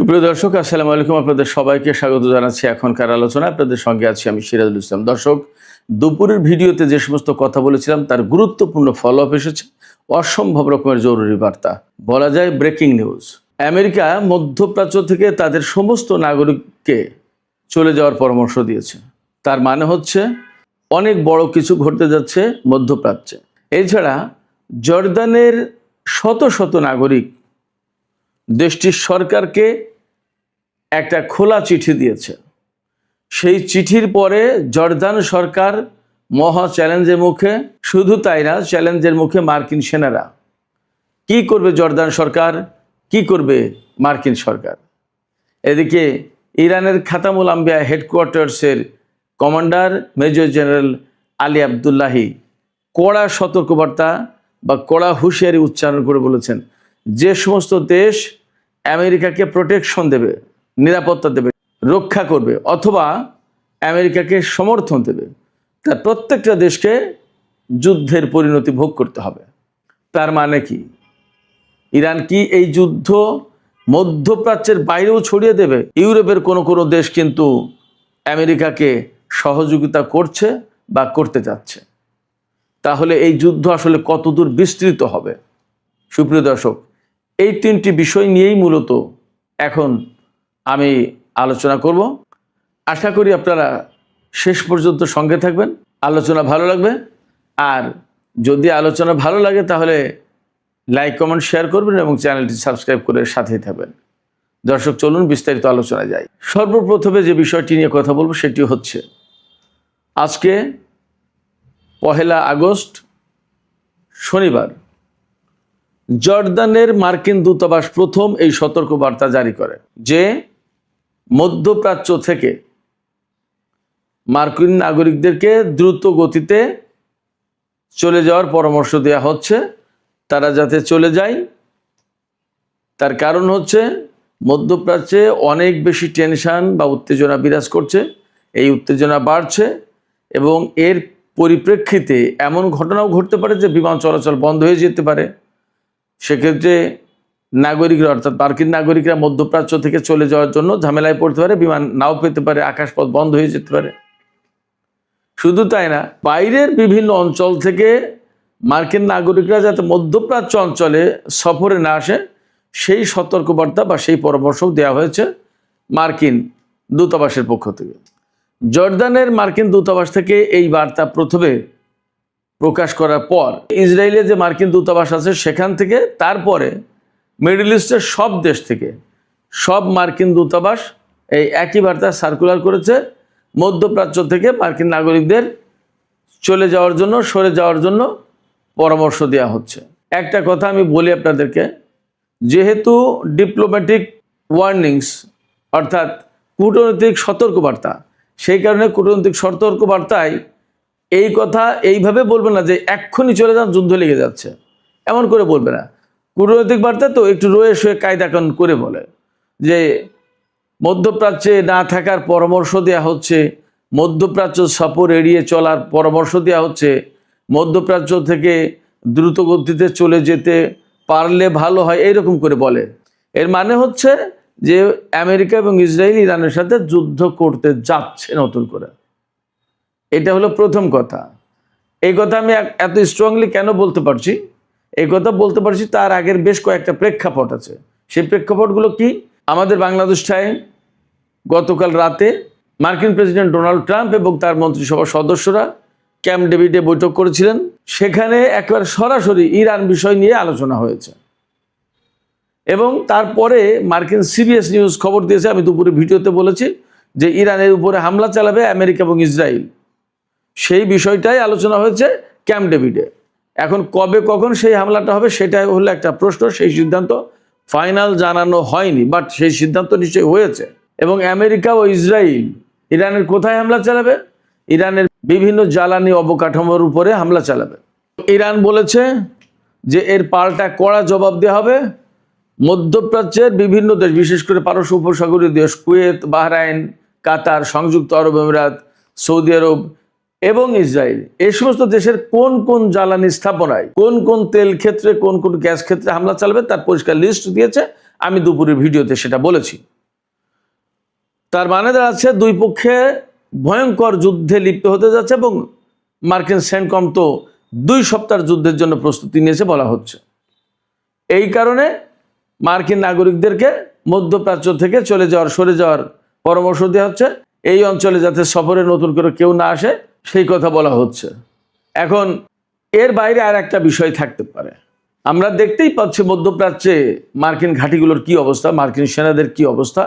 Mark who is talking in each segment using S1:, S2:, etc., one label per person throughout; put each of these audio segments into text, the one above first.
S1: সুপ্রিয় দর্শক, আসসালামু আলাইকুম। আপনাদের সবাইকে স্বাগত জানাচ্ছি এখনকার আলোচনা। আপনাদের সঙ্গে আছি আমি সিরাজুল ইসলাম। দর্শক, দুপুরের ভিডিওতে যে সমস্ত কথা বলেছিলাম তার গুরুত্বপূর্ণ ফলো আপ এসেছে। অসম্ভব রকমের জরুরি বার্তা, বলা যায় ব্রেকিং নিউজ। আমেরিকা মধ্যপ্রাচ্য থেকে তাদের সমস্ত নাগরিককে চলে যাওয়ার পরামর্শ দিয়েছে। তার মানে হচ্ছে অনেক বড় কিছু ঘটতে যাচ্ছে মধ্যপ্রাচ্যে। এছাড়া জর্দানের শত শত নাগরিক দেশটির সরকারকে একটা খোলা চিঠি দিয়েছে। সেই চিঠির পরে জর্দান সরকার মহা চ্যালেঞ্জের মুখে। শুধু তাই না, চ্যালেঞ্জের মুখে মার্কিন সেনারা। কি করবে জর্দান সরকার, কি করবে মার্কিন সরকার? এদিকে ইরানের খাতামুল আম্বিয়া হেডকোয়ার্টার্সের commander major general Ali Abdullahi কড়া সতর্কবার্তা বা কড়া হুঁশিয়ারি উচ্চারণ করে বলেছেন, যে সমস্ত দেশ আমেরিকাকে প্রোটেকশন দেবে, নিরাপত্তা দেবে, রক্ষা করবে অথবা আমেরিকাকে সমর্থন দেবে, তার প্রত্যেকটা দেশকে যুদ্ধের পরিণতি ভোগ করতে হবে। তার মানে কি, ইরান কি এই যুদ্ধ মধ্যপ্রাচ্যের বাইরেও ছড়িয়ে দেবে? ইউরোপের কোনো কোনো দেশ কিন্তু আমেরিকাকে সহযোগিতা করছে বা করতে যাচ্ছে। তাহলে এই যুদ্ধ আসলে কতদূর বিস্তৃত হবে? সুপ্রিয় দর্শক, এই তিনটি বিষয় নিয়েই মূলত এখন আমি আলোচনা করব। আশা করি আপনারা শেষ পর্যন্ত সঙ্গে থাকবেন, আলোচনা ভালো লাগবে। আর যদি আলোচনা ভালো লাগে তাহলে লাইক, কমেন্ট, শেয়ার করবেন এবং চ্যানেলটি সাবস্ক্রাইব করে সাথেই থাকবেন। দর্শক, চলুন বিস্তারিত আলোচনায় যাই। সর্বপ্রথমে যে বিষয়টি নিয়ে কথা বলবো সেটি হচ্ছে, আজকে 1 আগস্ট শনিবার জর্দানের মার্কিন দূতাবাস প্রথম এই সতর্কবার্তা জারি করে যে মধ্যপ্রাচ্য থেকে মার্কিন নাগরিকদেরকে দ্রুত গতিতে চলে যাওয়ার পরামর্শ দেওয়া হচ্ছে। তারা যাতে চলে যায়, তার কারণ হচ্ছে মধ্যপ্রাচ্যে অনেক বেশি টেনশন বা উত্তেজনা বিরাজ করছে। এই উত্তেজনা বাড়ছে এবং এর পরিপ্রেক্ষিতে এমন ঘটনাও ঘটতে পারে যে বিমান চলাচল বন্ধ হয়ে যেতে পারে। সেক্ষেত্রে নাগরিকরা, অর্থাৎ মার্কিন নাগরিকরা মধ্যপ্রাচ্য থেকে চলে যাওয়ার জন্য ঝামেলায় পড়তে পারে, বিমান নাও পেতে পারে, আকাশপথ বন্ধ হয়ে যেতে পারে। শুধু তাই না, বাইরের বিভিন্ন অঞ্চল থেকে মার্কিন নাগরিকরা যাতে মধ্যপ্রাচ্য অঞ্চলে সফরে না আসে সেই সতর্কবার্তা বা সেই পরামর্শ দেওয়া হয়েছে মার্কিন দূতাবাসের পক্ষ থেকে। জর্দানের মার্কিন দূতাবাস থেকে এই বার্তা প্রথমে প্রকাশ করার পর ইসরায়েলে যে মার্কিন দূতাবাস আছে সেখান থেকে, তারপরে মিডল ইস্টের সব দেশ থেকে সব মার্কিন দূতাবাস এই একই বার্তা সার্কুলার করেছে, মধ্যপ্রাচ্য থেকে মার্কিন নাগরিকদের চলে যাওয়ার জন্য, সরে যাওয়ার জন্য পরামর্শ দেওয়া হচ্ছে। একটা কথা আমি বলি আপনাদেরকে, যেহেতু ডিপ্লোম্যাটিক ওয়ার্নিংস অর্থাৎ কূটনৈতিক সতর্কবার্তা, সেই কারণে কূটনৈতিক সতর্কবার্তায় এই কথা এইভাবে বলবে না যে এক্ষুনি চলে যান, যুদ্ধ লেগে যাচ্ছে, এমন করে বলবে না। কূটনৈতিক বার্তা তো একটু রয়ে শুয়ে কায়দাকানুন করে বলে যে মধ্যপ্রাচ্যে না থাকার পরামর্শ দেওয়া হচ্ছে, মধ্যপ্রাচ্য সফর এড়িয়ে চলার পরামর্শ দেওয়া হচ্ছে, মধ্যপ্রাচ্য থেকে দ্রুত গতিতে চলে যেতে পারলে ভালো হয়, এইরকম করে বলে। এর মানে হচ্ছে যে আমেরিকা এবং ইসরায়েল ইরানের সাথে যুদ্ধ করতে যাচ্ছে নতুন করে। এটা হলো প্রথম কথা। এই কথা আমি এত স্ট্রংলি কেন বলতে পারছি? এই কথা বলতে পারছি তার আগের বেশ কয়েকটা প্রেক্ষাপট আছে। সেই প্রেক্ষাপটগুলো কি? আমাদের বাংলাদেশটায় গতকাল রাতে মার্কিন প্রেসিডেন্ট ডোনাল্ড ট্রাম্প এবং তার মন্ত্রিসভার সদস্যরা ক্যাম্প ডেভিডে বৈঠক করেছিলেন। সেখানে একেবারে সরাসরি ইরান বিষয় নিয়ে আলোচনা হয়েছে এবং তারপরে মার্কিন সিবিএস নিউজ খবর দিয়েছে, আমি দুপুরে ভিডিওতে বলেছি যে ইরানের উপরে হামলা চালাবে আমেরিকা এবং ইসরায়েল। সেই বিষয়টাই আলোচনা হয়েছে ক্যাম্প ডেভিডে। এখন কবে কখন সেই হামলাটা হবে সেটাই হলো একটা প্রশ্ন। সেই সিদ্ধান্ত ফাইনাল জানানো হয়নি, বাট সেই সিদ্ধান্ত নিশ্চয়ই হয়েছে। এবং আমেরিকা ও ইসরায়েল ইরানের কোথায় হামলা চালাবে? ইরানের বিভিন্ন জ্বালানি অবকাঠামোর উপরে হামলা চালাবে। ইরান বলেছে যে এর পাল্টা কড়া জবাব দেওয়া হবে। মধ্যপ্রাচ্যের বিভিন্ন দেশ, বিশেষ করে পারস্য উপসাগরীয় দেশ কুয়েত, বাহরাইন, কাতার, সংযুক্ত আরব আমিরাত, সৌদি আরব এবং ইসরায়েল, এই সমস্ত দেশের কোন কোন জ্বালানি স্থাপনায়, কোন কোন তেল ক্ষেত্রে, কোন কোন গ্যাস ক্ষেত্রে হামলা চালাবে তার পরিষ্কার লিস্ট দিয়েছে। আমি দুপুরের ভিডিওতে সেটা বলেছি। তার মানে দাঁড়াচ্ছে দুই পক্ষে ভয়ঙ্কর যুদ্ধে লিপ্ত হতে যাচ্ছে এবং মার্কিন সেন্টকম তো 2 সপ্তাহের যুদ্ধের জন্য প্রস্তুতি নিয়েছে বলা হচ্ছে। এই কারণে মার্কিন নাগরিকদেরকে মধ্যপ্রাচ্য থেকে সরে যাওয়ার পরামর্শ দেওয়া হচ্ছে। এই অঞ্চলে যাতে সফরে নতুন করে কেউ না আসে সেই কথা বলা হচ্ছে। এখন এর বাইরে আর একটা বিষয় থাকতে পারে। আমরা দেখতেই পাচ্ছি মধ্যপ্রাচ্যে মার্কিন ঘাঁটিগুলোর কি অবস্থা, মার্কিন সেনাদের কি অবস্থা।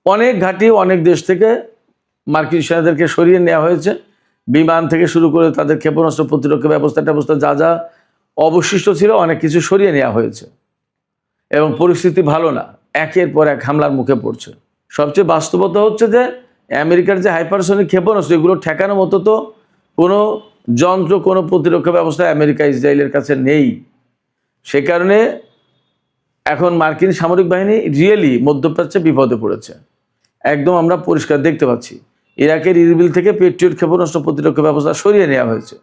S1: অনেক ঘাঁটি অনেক দেশ থেকে মার্কিন সেনাদেরকে সরিয়ে নেওয়া হয়েছে। বিমান থেকে শুরু করে তাদের ক্ষেপণাস্ত্র প্রতিরক্ষা ব্যবস্থা যা যা অবশিষ্ট ছিল অনেক কিছু সরিয়ে নেওয়া হয়েছে এবং পরিস্থিতি ভালো না, একের পর এক হামলার মুখে পড়ছে। সবচেয়ে বাস্তবতা হচ্ছে যে আমেরিকার যে হাইপারসনিক ক্ষেপণাস্ত্র এগুলো ঠেকানোর মতো তো কোনো যন্ত্র, কোনো প্রতিরক্ষা ব্যবস্থা আমেরিকা ইসরায়েলের কাছে নেই। সে কারণে এখন মার্কিন সামরিক বাহিনী রিয়েলি মধ্যপ্রাচ্যে বিপদে পড়েছে। একদম আমরা পরিষ্কার দেখতে পাচ্ছি ইরাকের ইরবিল থেকে পেট্রিয়ট ক্ষেপণাস্ত্র প্রতিরক্ষা ব্যবস্থা সরিয়ে নেওয়া হয়েছে।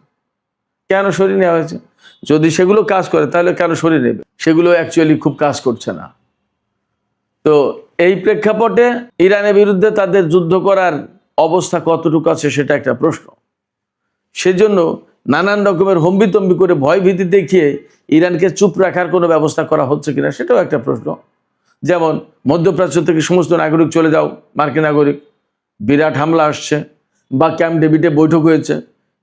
S1: কেন সরিয়ে নেওয়া হয়েছে? যদি সেগুলো কাজ করে তাহলে কেন সরিয়ে নেবে? সেগুলো অ্যাকচুয়ালি খুব কাজ করছে না। তো এই প্রেক্ষাপটে ইরানের বিরুদ্ধে তাদের যুদ্ধ করার অবস্থা কতটুকু আছে সেটা একটা প্রশ্ন। সেজন্য নানান রকমের হম্বিতম্বি করে ভয়ভীতি দেখিয়ে ইরানকে চুপ রাখার কোনো ব্যবস্থা করা হচ্ছে কিনা সেটাও একটা প্রশ্ন। যেমন মধ্যপ্রাচ্য থেকে সমস্ত নাগরিক চলে যাও, মার্কিন নাগরিক, বিরাট হামলা আসছে, বা ক্যাম্প ডেভিডে বৈঠক হয়েছে,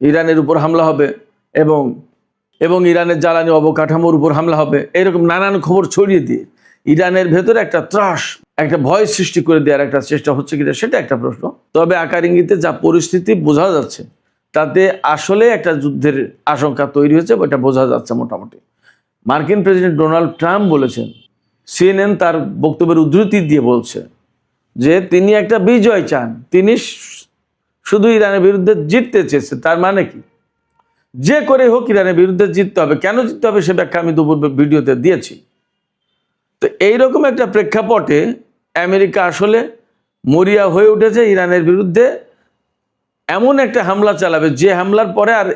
S1: ইরানের উপর হামলা হবে এবং ইরানের জ্বালানি অবকাঠামোর উপর হামলা হবে, এরকম নানান খবর ছড়িয়ে দিয়ে ইরানের ভেতরে একটা ত্রাস, একটা ভয় সৃষ্টি করে দেওয়ার একটা চেষ্টা হচ্ছে কিনা সেটা একটা প্রশ্ন। তবে আকার ইঙ্গিতে যা পরিস্থিতি বোঝা যাচ্ছে তাতে আসলে একটা যুদ্ধের আশঙ্কা তৈরি হয়েছে, এটা বোঝা যাচ্ছে মোটামুটি। মার্কিন প্রেসিডেন্ট ডোনাল্ড ট্রাম্প বলেছেন, সিএনএন তার বক্তব্যের উদ্ধৃতি দিয়ে বলছে যে তিনি একটা বিজয় চান, তিনি শুধু ইরানের বিরুদ্ধে জিততে চেয়েছে। তার মানে কি? যে করে হোক ইরানের বিরুদ্ধে জিততে হবে। কেন জিততে হবে সে ব্যাখ্যা আমি দুপুর ভিডিওতে দিয়েছি। তো এইরকম একটা প্রেক্ষাপটে আমেরিকা আসলে মরিয়া হয়ে উঠেছে ইরানের বিরুদ্ধে এমন একটা হামলা চালাবে যে হামলার পরে আর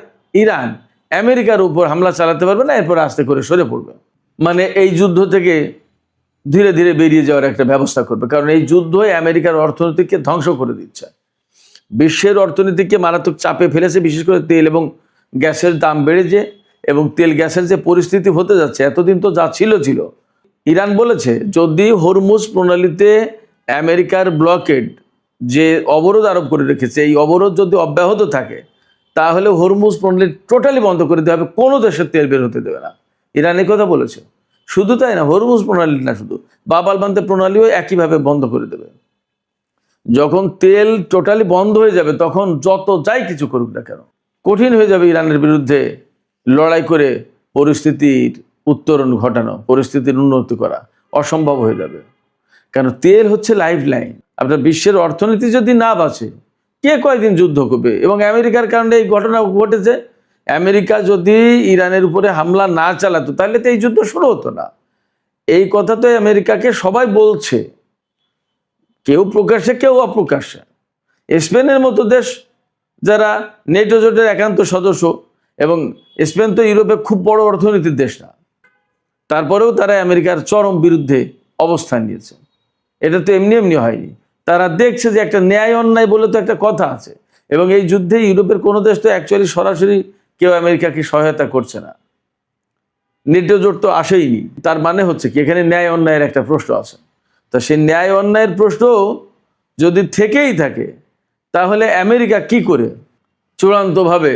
S1: ইরান আমেরিকার উপর হামলা চালাতে পারবে না, এরপর আস্তে করে সরে পড়বে। মানে এই যুদ্ধ থেকে ধীরে ধীরে বেরিয়ে যাওয়ার একটা ব্যবস্থা করবে, কারণ এই যুদ্ধ আমেরিকার অর্থনীতিকে ধ্বংস করে দিচ্ছে, বিশ্বের অর্থনীতিকে মারাত্মক চাপে ফেলেছে। বিশেষ করে তেল এবং গ্যাসের দাম বেড়েছে এবং তেল গ্যাসের যে পরিস্থিতি হতে যাচ্ছে, এতদিন তো যা ছিল। ইরান বলেছে যদি হরমুজ প্রণালীতে আমেরিকার ব্লকেড যে অবরোধ আরোপ করে রেখেছে, এই অবরোধ যদি অব্যাহত থাকে তাহলে হরমুজ প্রণালী টোটালি বন্ধ করে দেওয়া হবে, কোনো দেশের তেল বের হতে দেবে না। ইরান এই কথা বলেছে। শুধু তাই না, হরমুজ প্রণালী না, শুধু বাব আল মানদেব প্রণালীও একইভাবে বন্ধ করে দেবে। যখন তেল টোটালি বন্ধ হয়ে যাবে তখন যত যাই কিছু করুক না কেন কঠিন হয়ে যাবে ইরানের বিরুদ্ধে লড়াই করে পরিস্থিতির উত্তরণ ঘটানো, পরিস্থিতির উন্নতি করা অসম্ভব হয়ে যাবে। কারণ তেল হচ্ছে লাইফ লাইন। আপনার বিশ্বের অর্থনীতি যদি না বাঁচে কে কয়দিন যুদ্ধ করবে? এবং আমেরিকার কারণে এই ঘটনা ঘটেছে। আমেরিকা যদি ইরানের উপরে হামলা না চালাতো তাহলে তো এই যুদ্ধ শুরু হতো না। এই কথা তো আমেরিকাকে সবাই বলছে, কেউ প্রকাশ্যে কেউ অপ্রকাশ্যে। স্পেনের মতো দেশ যারা নেটো জোটের একান্ত সদস্য, এবং স্পেন তো ইউরোপে খুব বড় অর্থনীতির দেশ না, তারপরেও তারা আমেরিকার চরম বিরুদ্ধে অবস্থান নিয়েছে। এটা তো এমনি এমনি হয়নি। তারা দেখছে যে একটা ন্যায় অন্যায় বলে তো একটা কথা আছে, এবং এই যুদ্ধে ইউরোপের কোনো দেশ তো অ্যাকচুয়ালি সরাসরি কেউ আমেরিকাকে সহায়তা করছে না, নেটো জোট তো আসেইনি। তার মানে হচ্ছে কি এখানে ন্যায় অন্যায়ের একটা প্রশ্ন আছে। তো সেই ন্যায় অন্যায়ের প্রশ্ন যদি থেকেই থাকে তাহলে আমেরিকা কি করে চূড়ান্তভাবে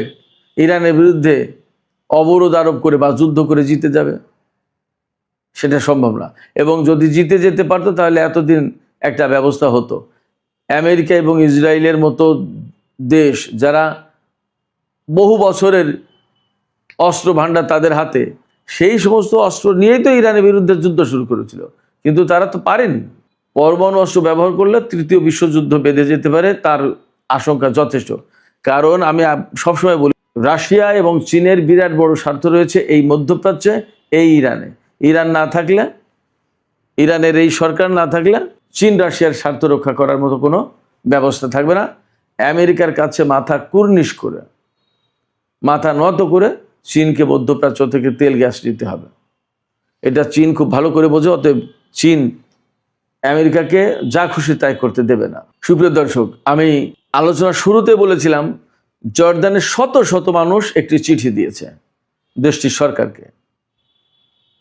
S1: ইরানের বিরুদ্ধে অবরোধ আরোপ করে বা যুদ্ধ করে জিতে যাবে? সেটা সম্ভব না। এবং যদি জিতে যেতে পারতো তাহলে এতদিন একটা ব্যবস্থা হতো। আমেরিকা এবং ইসরায়েলের মতো দেশ যারা বহু বছরের অস্ত্র ভাণ্ডার তাদের হাতে, সেই সমস্ত অস্ত্র নিয়েই তো ইরানের বিরুদ্ধে যুদ্ধ শুরু করেছিল, কিন্তু তারা তো পারেনি। পরমাণু অস্ত্র ব্যবহার করলে তৃতীয় বিশ্বযুদ্ধ বেঁধে যেতে পারে, তার আশঙ্কা যথেষ্ট। কারণ আমি সবসময় বলি রাশিয়া এবং চীনের বিরাট বড় স্বার্থ রয়েছে এই মধ্যপ্রাচ্যে, এই ইরানে। ইরান না থাকলে, ইরানের এই সরকার না থাকলে চীন রাশিয়ার স্বার্থ রক্ষা করার মতো কোনো ব্যবস্থা থাকবে না। আমেরিকার কাছে মাথা কুর্নিশ করে, মাথা নত করে চীনকে মধ্যপ্রাচ্য থেকে তেল গ্যাস নিতে হবে। এটা চীন খুব ভালো করে বোঝে। অতএব চীন আমেরিকাকে যা খুশি তাই করতে দেবে না। সুপ্রিয় দর্শক, আমি আলোচনার শুরুতে বলেছিলাম জর্দানের শত শত মানুষ একটি চিঠি দিয়েছে দেশটির সরকারকে,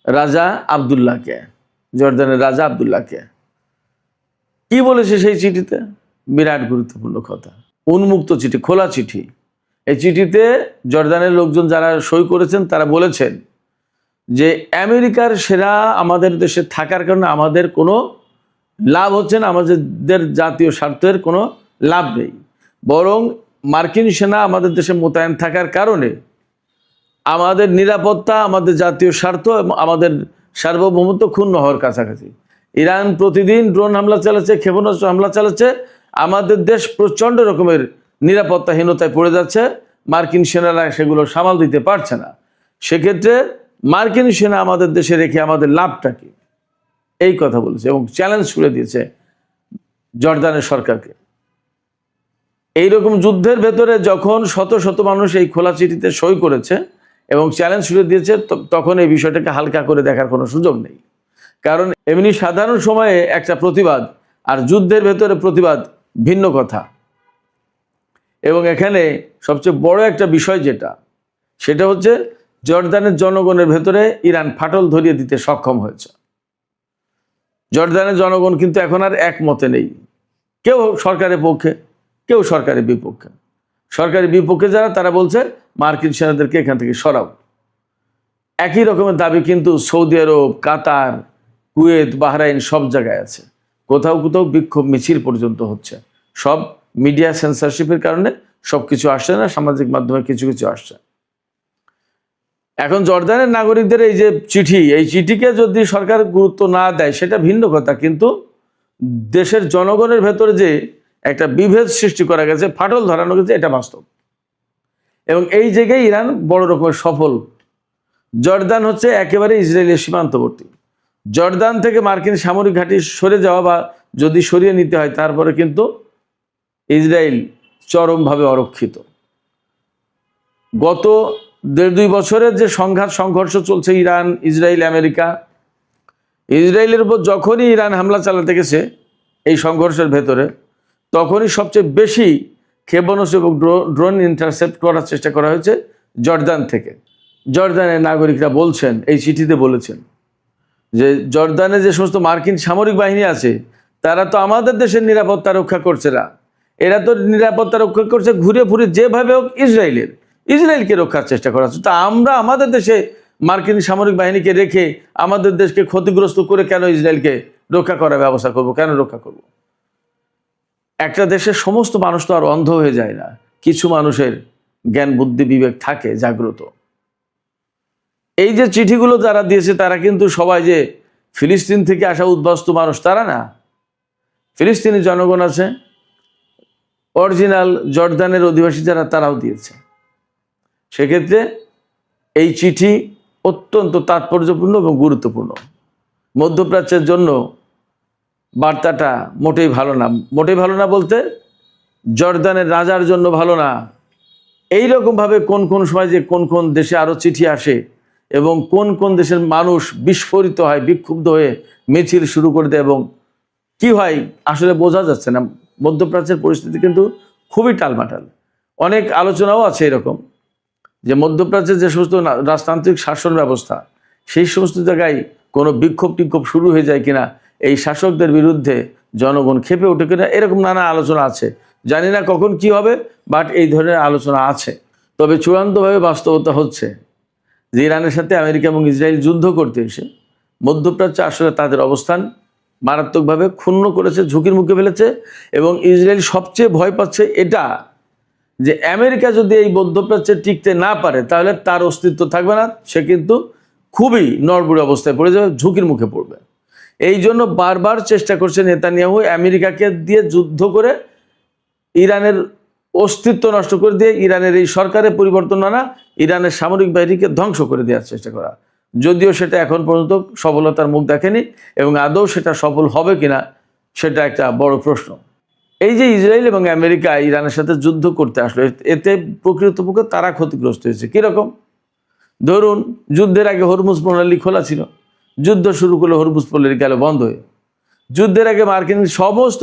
S1: রাজা আব্দুল্লাহকে, জর্দানের রাজা আব্দুল্লাহকে। কি বলেছে সেই চিঠিতে? বিরাট গুরুত্বপূর্ণ কথা। উন্মুক্ত চিঠি, খোলা চিঠি। এই চিঠিতে জর্দানের লোকজন যারা সই করেছেন তারা বলেছেন যে আমেরিকার সেনা আমাদের দেশে থাকার কারণে আমাদের কোনো লাভ হচ্ছে না, আমাদের জাতীয় স্বার্থের কোনো লাভ নেই, বরং মার্কিন সেনা আমাদের দেশে মোতায়েন থাকার কারণে আমাদের নিরাপত্তা, আমাদের জাতীয় স্বার্থ এবং আমাদের সার্বভৌমত্ব ক্ষুণ্ণ হওয়ার কাছাকাছি। ইরান প্রতিদিন ড্রোন হামলা চালাচ্ছে, ক্ষেপণাস্ত্র হামলা চালাচ্ছে, আমাদের দেশ প্রচণ্ড রকমের নিরাপত্তাহীনতায় পড়ে যাচ্ছে, মার্কিন সেনারা সেগুলো সামাল দিতে পারছে না। সেক্ষেত্রে মার্কিন সেনা আমাদের দেশে রেখে আমাদের লাভটা কি, এই কথা বলেছে এবং চ্যালেঞ্জ ছুড়ে দিয়েছে জর্দানের সরকারকে। এইরকম যুদ্ধের ভেতরে যখন শত শত মানুষ এই খোলা চিঠিতে সই করেছে এবং চ্যালেঞ্জ ছুড়ে দিয়েছে, তখন এই বিষয়টাকে হালকা করে দেখার কোনো সুযোগ নেই। কারণ এমনি সাধারণ সময়ে একটা প্রতিবাদ আর যুদ্ধের ভেতরে প্রতিবাদ ভিন্ন কথা। এবং এখানে সবচেয়ে বড় একটা বিষয় যেটা, সেটা হচ্ছে জর্দানের জনগণের ভেতরে ইরান ফাটল ধরিয়ে দিতে সক্ষম হয়েছে। জর্দানের জনগণ কিন্তু এখন আর একমতে নেই, কেউ সরকারের পক্ষে, কেউ সরকারের বিপক্ষে। সরকারের বিপক্ষে যারা, তারা বলছে মার্কিন সেনাদেরকে এখান থেকে সরাও। একই রকমের দাবি কিন্তু সৌদি আরব, কাতার, কুয়েত, বাহরাইন সব জায়গায় আছে। কোথাও কোথাও বিক্ষোভ মিছিল পর্যন্ত হচ্ছে। সব মিডিয়া সেন্সরশিপের কারণে সব কিছু আসছে না, সামাজিক মাধ্যমে কিছু কিছু আসছে। এখন জর্দানের নাগরিকদের এই যে চিঠি, এই চিঠিকে যদি সরকার গুরুত্ব না দেয় সেটা ভিন্ন কথা, কিন্তু দেশের জনগণের ভেতরে যে একটা বিভেদ সৃষ্টি করা গেছে, ফাটল ধরানো গেছে, এটা বাস্তব। এবং এই জায়গায় ইরান বড় রকমের সফল। জর্দান হচ্ছে একেবারে ইসরায়েলের সীমান্তবর্তী। জর্দান থেকে মার্কিন সামরিক ঘাঁটি সরে যাওয়া বা যদি সরিয়ে নিতে হয়, তারপরে কিন্তু ইসরায়েল চরমভাবে অরক্ষিত। গত 1.5-2 বছরের যে সংঘর্ষ চলছে ইরান, ইসরায়েল, আমেরিকা, ইসরায়েলের উপর যখনই ইরান হামলা চালাতে গেছে এই সংঘর্ষের ভেতরে, তখনই সবচেয়ে বেশি ক্ষেপণাস্ত্র এবং ড্রোন ইন্টারসেপ্ট করার চেষ্টা করা হয়েছে জর্দান থেকে। জর্দানের নাগরিকরা বলছেন, এই চিঠিতে বলেছেন যে জর্দানে যে সমস্ত মার্কিন সামরিক বাহিনী আছে তারা তো আমাদের দেশের নিরাপত্তা রক্ষা করছে না, এরা তো নিরাপত্তা রক্ষা করছে ঘুরে ফুরে যেভাবে হোক ইসরায়েলকে রক্ষার চেষ্টা করা হচ্ছে। তা আমরা আমাদের দেশে মার্কিন সামরিক বাহিনীকে রেখে আমাদের দেশকে ক্ষতিগ্রস্ত করে কেন ইসরায়েলকে রক্ষা করার ব্যবস্থা করব, কেন রক্ষা করব? একটা দেশের সমস্ত মানুষ তো আর অন্ধ হয়ে যায় না, কিছু মানুষের জ্ঞান বুদ্ধি বিবেক থাকে জাগ্রত। এই যে চিঠিগুলো যারা দিয়েছে তারা কিন্তু সবাই যে ফিলিস্তিন থেকে আসা উদ্বাস্তু মানুষ তারা না। ফিলিস্তিনি জনগণ আছে, অরিজিনাল জর্দানের অধিবাসী যারা, তারাও দিয়েছে। সেক্ষেত্রে এই চিঠি অত্যন্ত তাৎপর্যপূর্ণ এবং গুরুত্বপূর্ণ। মধ্যপ্রাচ্যের জন্য বার্তাটা মোটেই ভালো না। মোটেই ভালো না বলতে জর্দানের রাজার জন্য ভালো না। এই রকমভাবে কোন কোন সময় যে কোন কোন দেশে আরও চিঠি আসে এবং কোন কোন দেশের মানুষ বিস্ফোরিত হয়, বিক্ষুব্ধ হয়ে মিছিল শুরু করে দেয় এবং কি হয় আসলে বোঝা যাচ্ছে না। মধ্যপ্রাচ্যের পরিস্থিতি কিন্তু খুবই টালমাটাল। অনেক আলোচনাও আছে এরকম যে মধ্যপ্রাচ্যের যে সমস্ত রাজতান্ত্রিক শাসন ব্যবস্থা, সেই সমস্ত জায়গায় কোনো বিক্ষোভ টিক্ষোভ শুরু হয়ে যায় কিনা, এই শাসকদের বিরুদ্ধে জনগণ ক্ষেপে ওঠে কিনা, এরকম নানা আলোচনা আছে। জানি না কখন কি হবে, বাট এই ধরনের আলোচনা আছে। তবে চূড়ান্তভাবে বাস্তবতা হচ্ছে যে ইরানের সাথে আমেরিকা এবং ইসরায়েল যুদ্ধ করতে এসে মধ্যপ্রাচ্যে আসলে তাদের অবস্থান মারাত্মকভাবে ক্ষুণ্ণ করেছে, ঝুঁকির মুখে ফেলেছে। এবং ইসরায়েল সবচেয়ে ভয় পাচ্ছে এটা যে আমেরিকা যদি এই মধ্যপ্রাচ্যে টিকতে না পারে তাহলে তার অস্তিত্ব থাকবে না, সে কিন্তু খুবই নড়বড়ে অবস্থায় পড়ে যাবে, ঝুঁকির মুখে পড়বে। এই জন্য বারবার চেষ্টা করছে নেতানিয়াহু আমেরিকাকে দিয়ে যুদ্ধ করে ইরানের অস্তিত্ব নষ্ট করে দিয়ে ইরানের এই সরকারের পরিবর্তন আনা, ইরানের সামরিক বাহিনীকে ধ্বংস করে দেওয়ার চেষ্টা করা। যদিও সেটা এখন পর্যন্ত সফলতার মুখ দেখেনি এবং আদৌ সেটা সফল হবে কিনা সেটা একটা বড় প্রশ্ন। এই যে ইসরায়েল এবং আমেরিকা ইরানের সাথে যুদ্ধ করতে আসলো, এতে প্রকৃতপক্ষে তারা ক্ষতিগ্রস্ত হয়েছে। কীরকম? ধরুন যুদ্ধের আগে হরমুজ প্রণালী খোলা ছিল, যুদ্ধ শুরু করলে হরমুজ প্রণালী গেল বন্ধ হয়ে। যুদ্ধের আগে মার্কিন সমস্ত